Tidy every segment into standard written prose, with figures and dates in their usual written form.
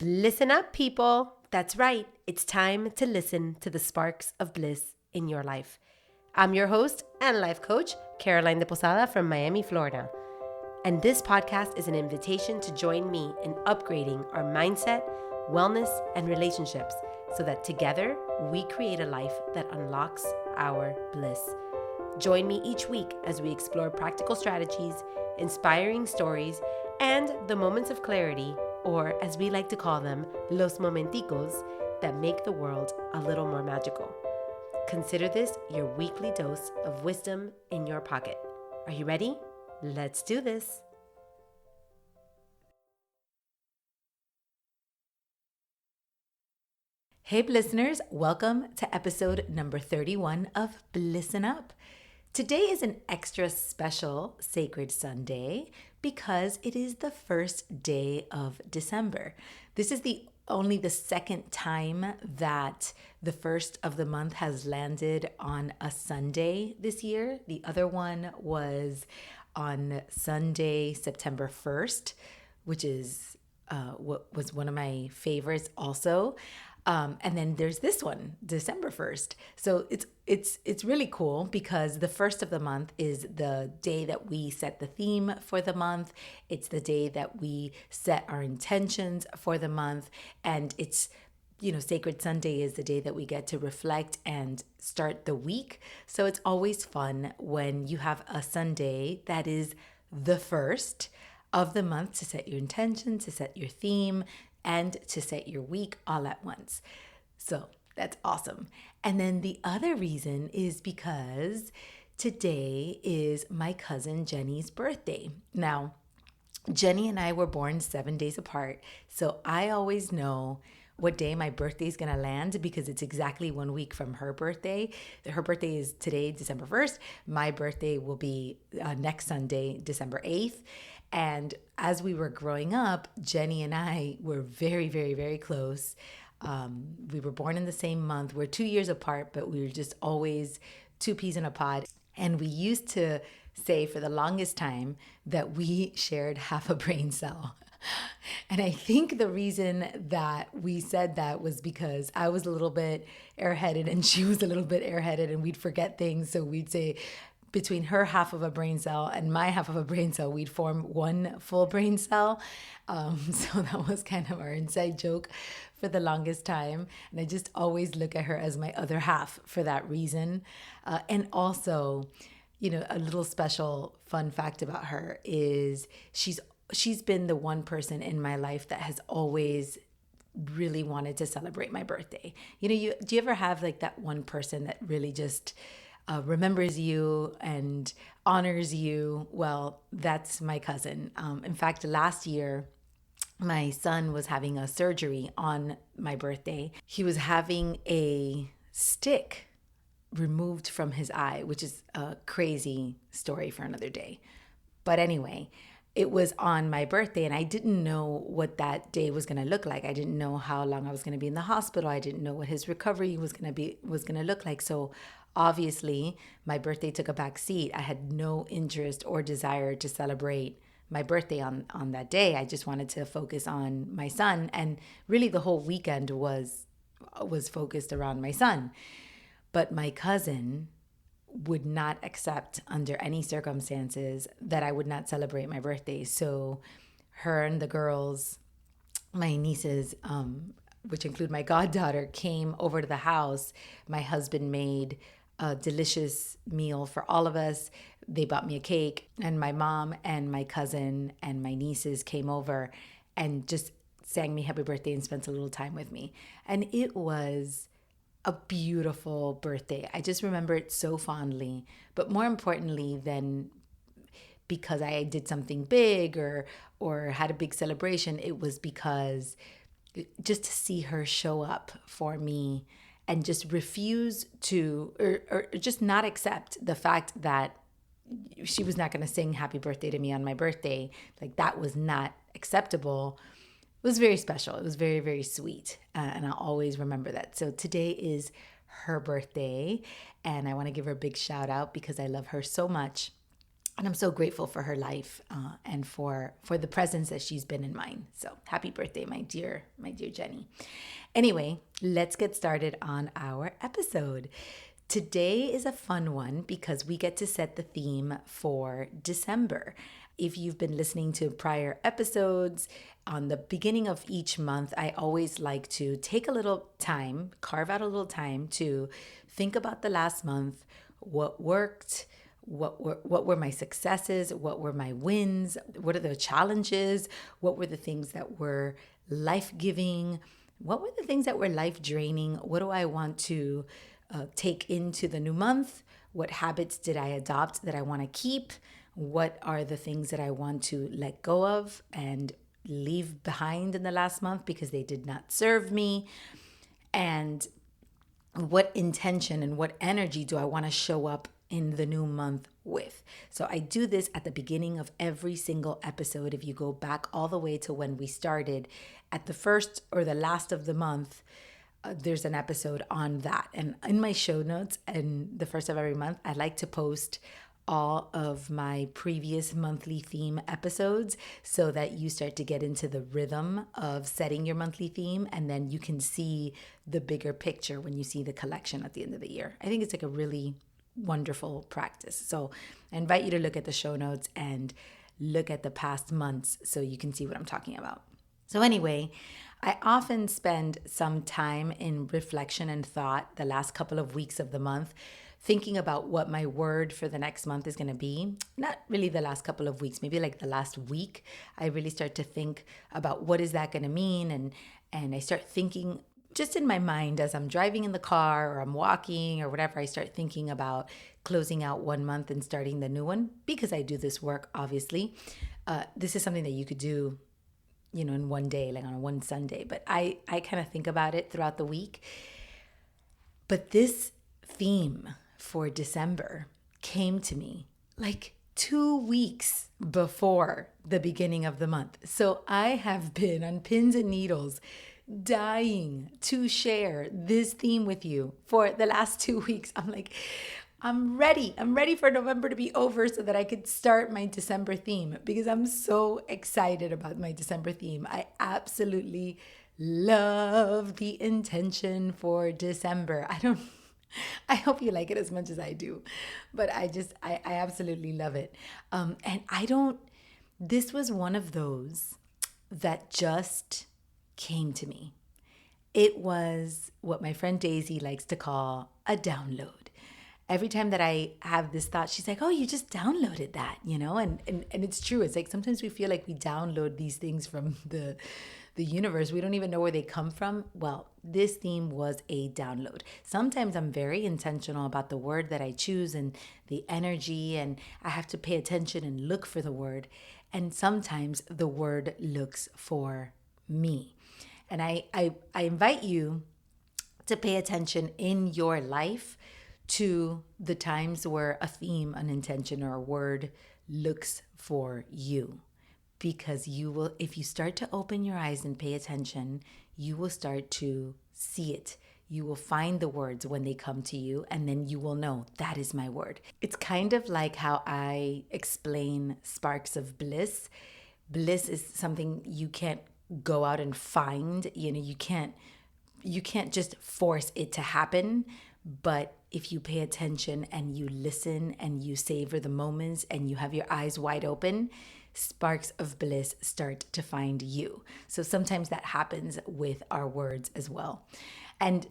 Listen up, people. That's right. It's time to listen to the sparks of bliss in your life. I'm your host and life coach, Caroline de Posada from Miami, Florida. And this podcast is an invitation to join me in upgrading our mindset, wellness, and relationships so that together we create a life that unlocks our bliss. Join me each week as we explore practical strategies, inspiring stories, and the moments of clarity, or as we like to call them, los momenticos, that make the world a little more magical. Consider this your weekly dose of wisdom in your pocket. Are you ready? Let's do this. Hey, Bliss'ners, welcome to episode number 31 of Bliss'n Up. Today is an extra special Sacred Sunday because it is the first day of December. This is only the second time that the first of the month has landed on a Sunday this year. The other one was on Sunday, September 1st, which is what was one of my favorites also. And then there's this one, December 1st. So it's really cool because the first of the month is the day that we set the theme for the month. It's the day that we set our intentions for the month. And it's, Sacred Sunday is the day that we get to reflect and start the week. So it's always fun when you have a Sunday that is the first of the month to set your intention, to set your theme, and to set your week all at once. So that's awesome. And then the other reason is because today is my cousin Jenny's birthday. Now, Jenny and I were born 7 days apart, so I always know what day my birthday is going to land because it's exactly 1 week from her birthday. Her birthday is today, December 1st. My birthday will be next Sunday, December 8th. And as we were growing up, Jenny and I were very, very, very close. We were born in the same month. We're 2 years apart, but we were just always two peas in a pod. And we used to say for the longest time that we shared half a brain cell. And I think the reason that we said that was because I was a little bit airheaded and she was a little bit airheaded, and we'd forget things. So we'd say between her half of a brain cell and my half of a brain cell, we'd form one full brain cell. So that was kind of our inside joke for the longest time. And I just always look at her as my other half for that reason. And also, a little special fun fact about her is she's been the one person in my life that has always really wanted to celebrate my birthday. Do you ever have like that one person that really just remembers you and honors you? Well, that's my cousin. In fact, last year, my son was having a surgery on my birthday. He was having a stick removed from his eye, which is a crazy story for another day. But anyway, it was on my birthday and I didn't know what that day was going to look like. I didn't know how long I was going to be in the hospital. I didn't know what his recovery was going to look like. So obviously my birthday took a back seat. I had no interest or desire to celebrate my birthday on that day. I just wanted to focus on my son, and really the whole weekend was focused around my son. But my cousin would not accept under any circumstances that I would not celebrate my birthday. So her and the girls, my nieces, which include my goddaughter, came over to the house. My husband made a delicious meal for all of us. They bought me a cake, and my mom and my cousin and my nieces came over and just sang me happy birthday and spent a little time with me. And it was a beautiful birthday. I just remember it so fondly. But more importantly than because I did something big or had a big celebration, it was because just to see her show up for me and just refuse to or just not accept the fact that she was not going to sing happy birthday to me on my birthday, like that was not acceptable. It was very special. It was very, very sweet. And I'll always remember that. So today is her birthday, and I want to give her a big shout out because I love her so much. And I'm so grateful for her life and for the presence that she's been in mine. So happy birthday, my dear Jenny. Anyway, let's get started on our episode. Today is a fun one because we get to set the theme for December. If you've been listening to prior episodes, on the beginning of each month, I always like to take a little time, carve out a little time to think about the last month, what worked, what were my successes, what were my wins, what are the challenges, what were the things that were life-giving, what were the things that were life-draining, what do I want to take into the new month, what habits did I adopt that I want to keep, what are the things that I want to let go of and leave behind in the last month because they did not serve me, and what intention and what energy do I want to show up in the new month with. So I do this at the beginning of every single episode. If you go back all the way to when we started, at the first or the last of the month, there's an episode on that. And in my show notes and the first of every month, I like to post all of my previous monthly theme episodes so that you start to get into the rhythm of setting your monthly theme, and then you can see the bigger picture when you see the collection at the end of the year. I think it's like a really wonderful practice. So I invite you to look at the show notes and look at the past months so you can see what I'm talking about. So anyway, I often spend some time in reflection and thought the last couple of weeks of the month, thinking about what my word for the next month is going to be. Not really the last couple of weeks, maybe like the last week. I really start to think about what is that going to mean, and I start thinking just in my mind as I'm driving in the car or I'm walking or whatever. I start thinking about closing out one month and starting the new one because I do this work, obviously. This is something that you could do, in one day, like on one Sunday, but I kind of think about it throughout the week. But this theme for December came to me like 2 weeks before the beginning of the month. So I have been on pins and needles dying to share this theme with you for the last 2 weeks. I'm like, I'm ready. I'm ready for November to be over so that I could start my December theme because I'm so excited about my December theme. I absolutely love the intention for December. I hope you like it as much as I do, but I absolutely love it. This was one of those that just came to me. It was what my friend Daisy likes to call a download. Every time that I have this thought, she's like, oh, you just downloaded that, and it's true. It's like sometimes we feel like we download these things from the universe. We don't even know where they come from. Well, this theme was a download. Sometimes I'm very intentional about the word that I choose and the energy, and I have to pay attention and look for the word. And sometimes the word looks for me. And I invite you to pay attention in your life to the times where a theme, an intention, or a word looks for you. Because you will, if you start to open your eyes and pay attention, you will start to see it. You will find the words when they come to you, and then you will know that is my word. It's kind of like how I explain sparks of bliss. Bliss is something you can't go out and find. You can't just force it to happen. But if you pay attention and you listen and you savor the moments and you have your eyes wide open, sparks of bliss start to find you. So sometimes that happens with our words as well. And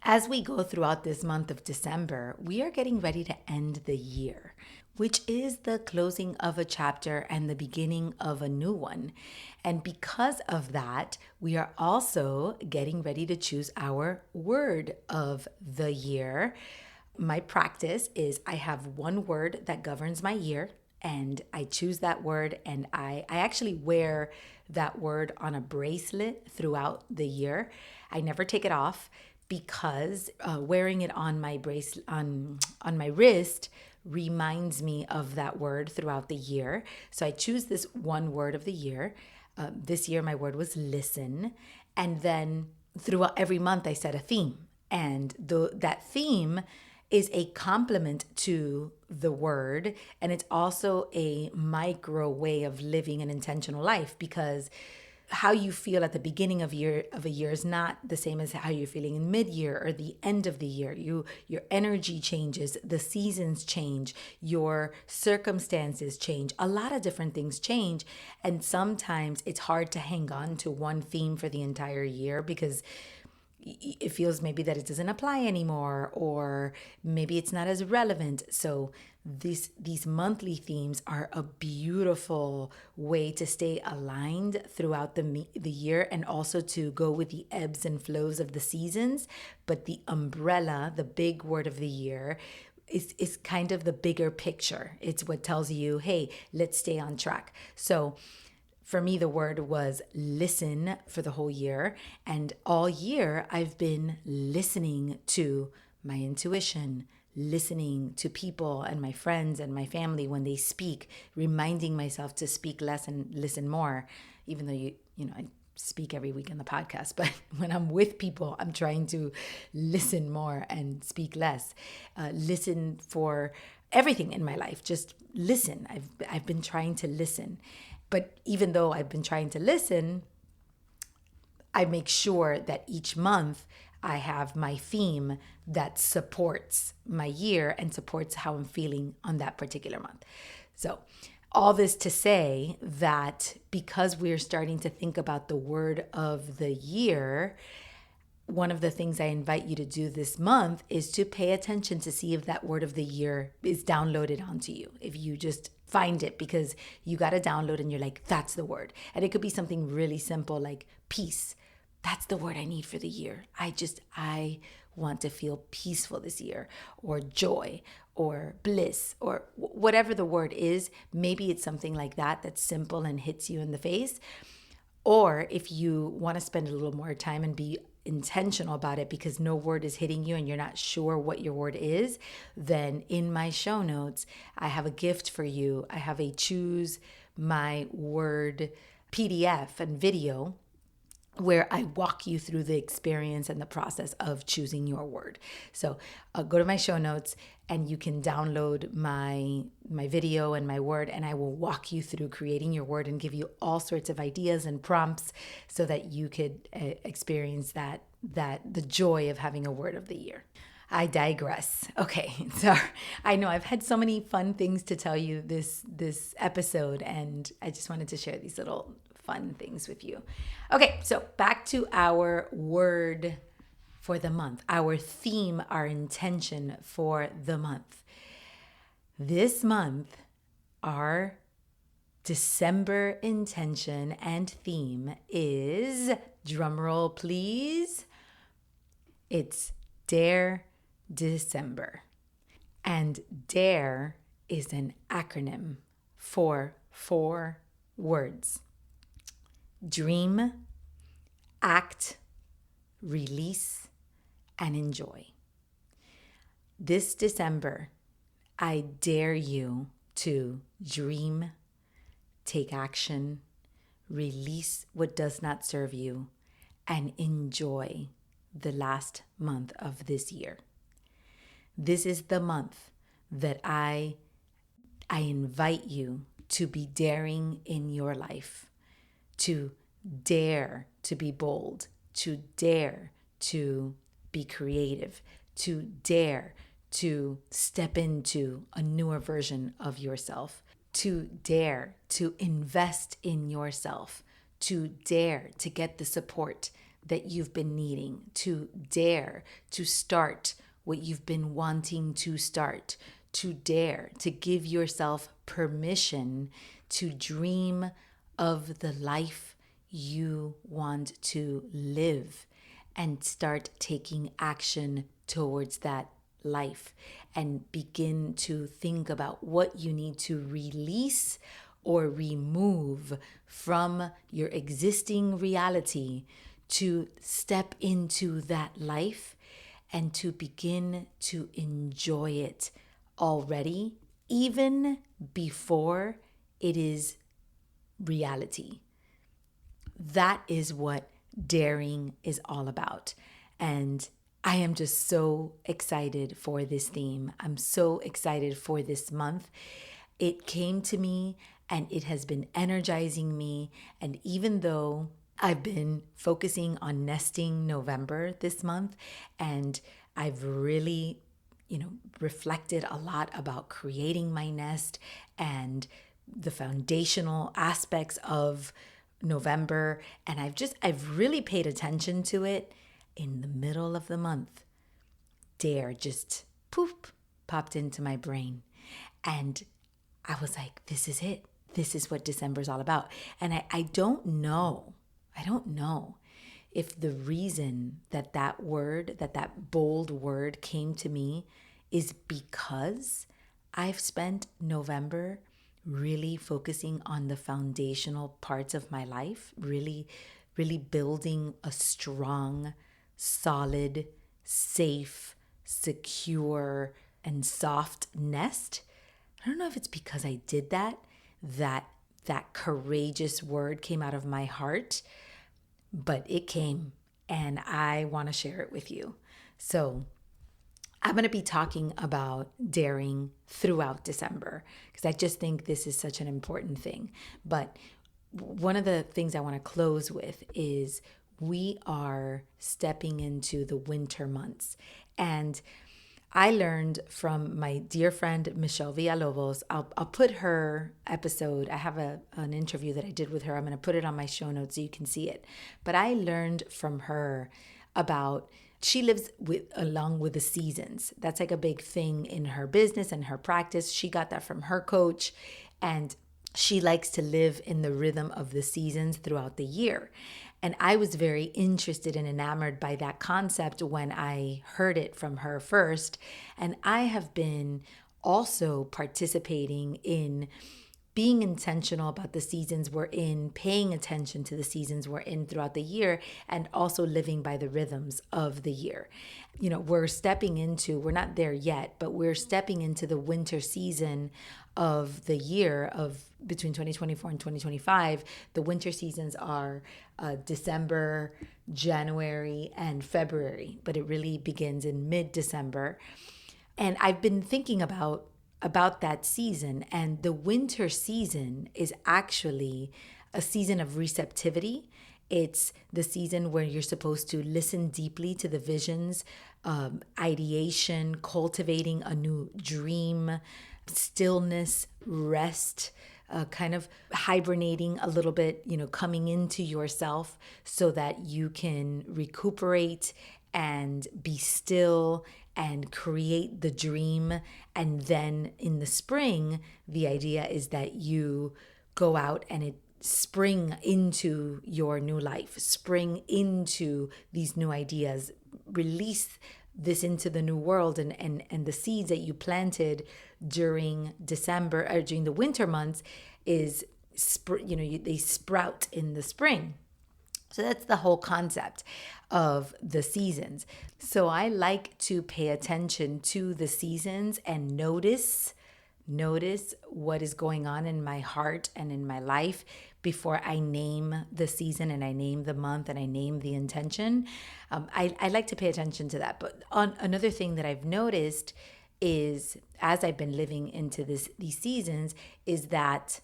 as we go throughout this month of December, we are getting ready to end the year, which is the closing of a chapter and the beginning of a new one. And because of that, we are also getting ready to choose our word of the year. My practice is I have one word that governs my year, and I choose that word, and I actually wear that word on a bracelet throughout the year. I never take it off because wearing it on my on my wrist reminds me of that word throughout the year. So I choose this one word of the year. This year my word was listen, and then throughout every month I set a theme, and that theme is a complement to the word, and it's also a micro way of living an intentional life, because how you feel at the beginning of a year is not the same as how you're feeling in mid-year or the end of the year. Your energy changes, the seasons change, your circumstances change, a lot of different things change, and sometimes it's hard to hang on to one theme for the entire year because it feels maybe that it doesn't apply anymore, or maybe it's not as relevant. So these monthly themes are a beautiful way to stay aligned throughout the year, and also to go with the ebbs and flows of the seasons. But the umbrella, the big word of the year, is kind of the bigger picture. It's what tells you, hey, let's stay on track. So for me, the word was listen for the whole year. And all year, I've been listening to my intuition, listening to people and my friends and my family when they speak, reminding myself to speak less and listen more, even though you know, I speak every week on the podcast, but when I'm with people, I'm trying to listen more and speak less. Listen for everything in my life. Just listen. I've been trying to listen. But even though I've been trying to listen, I make sure that each month I have my theme that supports my year and supports how I'm feeling on that particular month. So all this to say that because we're starting to think about the word of the year, one of the things I invite you to do this month is to pay attention to see if that word of the year is downloaded onto you. If you just find it because you got to download and you're like, that's the word. And it could be something really simple like peace. That's the word I need for the year. I want to feel peaceful this year, or joy, or bliss, or whatever the word is. Maybe it's something like that that's simple and hits you in the face. Or if you want to spend a little more time and be intentional about it because no word is hitting you and you're not sure what your word is, then in my show notes, I have a gift for you. I have a choose my word PDF and video where I walk you through the experience and the process of choosing your word. So go to my show notes and you can download my video and my word, and I will walk you through creating your word and give you all sorts of ideas and prompts so that you could experience that the joy of having a word of the year. I digress. Okay, so I know I've had so many fun things to tell you this episode, and I just wanted to share these little fun things with you. Okay, so back to our word for the month, our theme, our intention for the month. This month, our December intention and theme is, drumroll please, it's Dare December. And DARE is an acronym for 4 words. Dream, act, release, and enjoy. This December, I dare you to dream, take action, release what does not serve you, and enjoy the last month of this year. This is the month that I invite you to be daring in your life, to dare to be bold, to dare to be creative, to dare to step into a newer version of yourself, to dare to invest in yourself, to dare to get the support that you've been needing, to dare to start what you've been wanting to start, to dare to give yourself permission to dream of the life you want to live and start taking action towards that life, and begin to think about what you need to release or remove from your existing reality to step into that life and to begin to enjoy it already, even before it is reality. That is what daring is all about. And I am just so excited for this theme. I'm so excited for this month. It came to me and it has been energizing me. And even though I've been focusing on nesting November this month, and I've really, reflected a lot about creating my nest and the foundational aspects of November. And I've really paid attention to it. In the middle of the month, Dare just poof popped into my brain. And I was like, this is it. This is what December's all about. And I don't know if the reason that bold word came to me is because I've spent November really focusing on the foundational parts of my life, really, really building a strong, solid, safe, secure, and soft nest. I don't know if it's because I did that courageous word came out of my heart, but it came and I want to share it with you. So I'm going to be talking about daring throughout December because I just think this is such an important thing. But one of the things I want to close with is we are stepping into the winter months. And I learned from my dear friend, Michelle Villalobos. I'll put her episode. I have an interview that I did with her. I'm going to put it on my show notes so you can see it. But I learned from her about, she lives along with the seasons. That's like a big thing in her business and her practice. She got that from her coach. And she likes to live in the rhythm of the seasons throughout the year. And I was very interested and enamored by that concept when I heard it from her first. And I have been also participating in being intentional about the seasons we're in, paying attention to the seasons we're in throughout the year, and also living by the rhythms of the year. We're not there yet, but we're stepping into the winter season of the year of between 2024 and 2025. The winter seasons are December, January, and February, but it really begins in mid-December. And I've been thinking about that season, and the winter season is actually a season of receptivity. It's the season where you're supposed to listen deeply to the visions, ideation, cultivating a new dream, stillness, rest, kind of hibernating a little bit, coming into yourself so that you can recuperate and be still and create the dream. And then in the spring, the idea is that you go out and spring into your new life, spring into these new ideas, release this into the new world, and the seeds that you planted during December or during the winter months they sprout in the spring. So that's the whole concept of the seasons. So I like to pay attention to the seasons and notice what is going on in my heart and in my life before I name the season and I name the month and I name the intention. I like to pay attention to that. But another thing that I've noticed is, as I've been living into these seasons, is that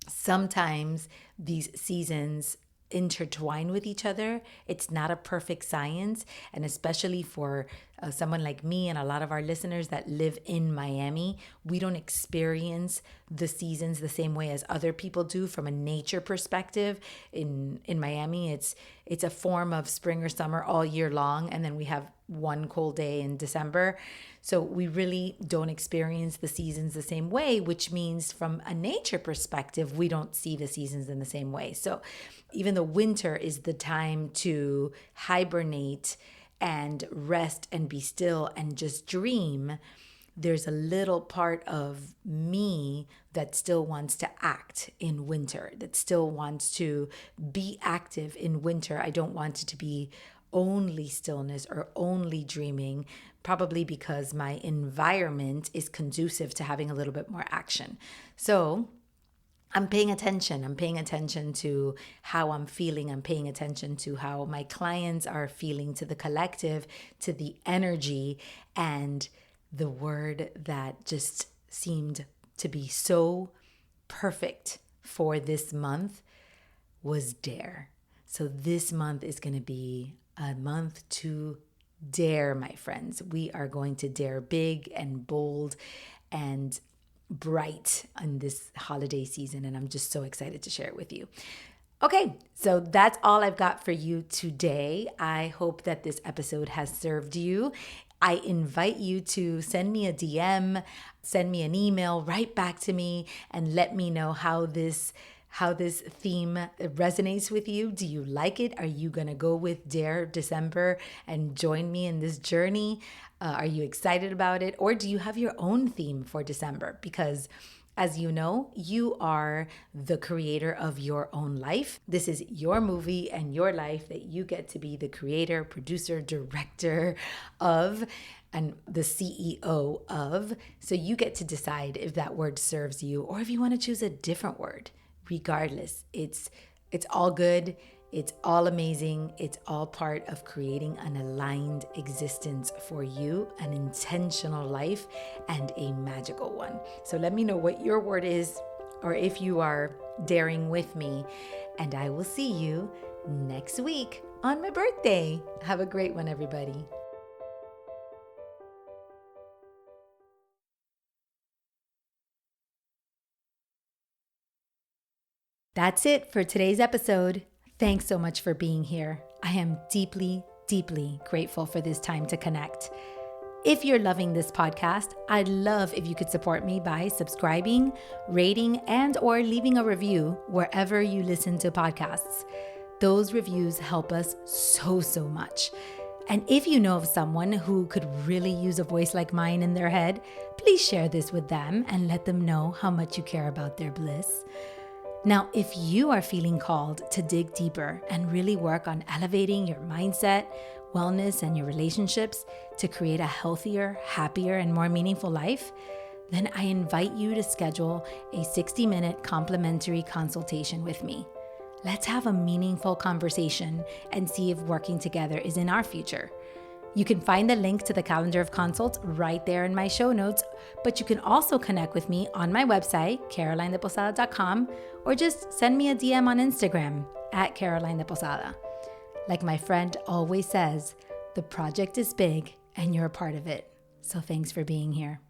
sometimes these seasons intertwine with each other. It's not a perfect science. And especially for someone like me and a lot of our listeners that live in Miami, we don't experience the seasons the same way as other people do from a nature perspective. In Miami, it's a form of spring or summer all year long. And then we have one cold day in December. So we really don't experience the seasons the same way, which means from a nature perspective, we don't see the seasons in the same way. So even though winter is the time to hibernate and rest and be still and just dream, there's a little part of me that still wants to act in winter, that still wants to be active in winter. I don't want it to be only stillness or only dreaming, probably because my environment is conducive to having a little bit more action. So I'm paying attention. I'm paying attention to how I'm feeling. I'm paying attention to how my clients are feeling, to the collective, to the energy. And the word that just seemed to be so perfect for this month was dare. So this month is going to be a month to dare, my friends. We are going to dare big and bold and bright in this holiday season, and I'm just so excited to share it with you. Okay, so that's all I've got for you today. I hope that this episode has served you. I invite you to send me a DM, send me an email, write back to me, and let me know how this theme resonates with you. Do you like it? Are you going to go with Dare December and join me in this journey? Are you excited about it? Or do you have your own theme for December? Because as you know, you are the creator of your own life. This is your movie and your life that you get to be the creator, producer, director of, and the CEO of. So you get to decide if that word serves you or if you want to choose a different word. Regardless, it's all good. It's all amazing. It's all part of creating an aligned existence for you, an intentional life, and a magical one. So let me know what your word is, or if you are daring with me, and I will see you next week on my birthday. Have a great one, everybody. That's it for today's episode. Thanks so much for being here. I am deeply, deeply grateful for this time to connect. If you're loving this podcast, I'd love if you could support me by subscribing, rating, and or leaving a review wherever you listen to podcasts. Those reviews help us so much. And if you know of someone who could really use a voice like mine in their head, please share this with them and let them know how much you care about their bliss. Now, if you are feeling called to dig deeper and really work on elevating your mindset, wellness, and your relationships to create a healthier, happier, and more meaningful life, then I invite you to schedule a 60-minute complimentary consultation with me. Let's have a meaningful conversation and see if working together is in our future. You can find the link to the calendar of consults right there in my show notes, but you can also connect with me on my website, carolinedeposada.com, or just send me a DM on Instagram at Caroline de Posada. Like my friend always says, the project is big and you're a part of it. So thanks for being here.